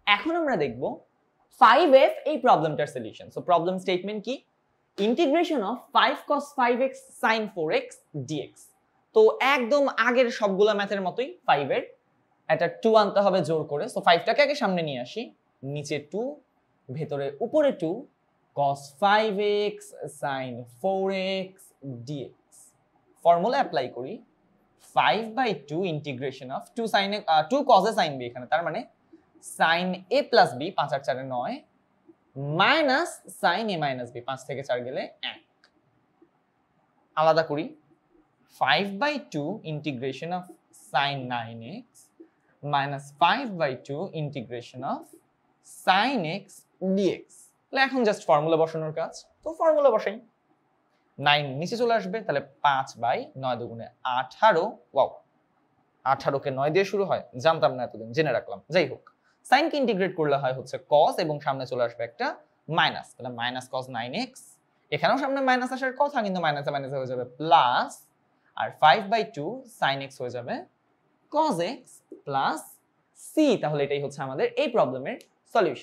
এখন আমরা দেখব 5f এই প্রবলেমটার সলিউশন। সো প্রবলেম স্টেটমেন্ট কি? Integration of 5 cos 5x sin 4x dx। তো একদম আগের সবগুলা ম্যাথের মতোই 5 এর একটা 2 আনতে হবে জোর করে। সো 5টাকে আগে সামনে নিয়ে আসি, নিচে 2, ভেতরে উপরে 2 cos 5x sin 4x dx। Formula apply করি, 5/2 integration of 2 sin 2 cos a sin b, এখানে তার মানে sin a plus b 5 আর 4 এ 9 minus sin a minus b 5 থেকে 4 গেলে 1। আলাদা করি, 5/2 integration of sin 9x minus 5/2 integration of sin x dx। তাহলে এখন জাস্ট ফর্মুলা বসানোর কাজ। তো ফর্মুলা বসাই, 9 নিচে চলে আসবে, তাহলে 5/9 দুগুণে 18। ওয়াও, 18 কে 9 দিয়ে শুরু হয়, জানতাম না এতদিন, জেনে রাখলাম। যাই হোক, সাইন কে ইন্টিগ্রেট করলে হয় হচ্ছে cos এবং সামনে চলে আসবে একটা মাইনাস, তাহলে মাইনাস cos 9x। এখানেও সামনে মাইনাস আসার কথা, কিন্তু মাইনাসে মাইনাসে হয়ে যাবে প্লাস, আর 5/2 sin x হয়ে যাবে cos x প্লাস c। তাহলে এটাই হচ্ছে আমাদের এই প্রবলেমের সলিউশন।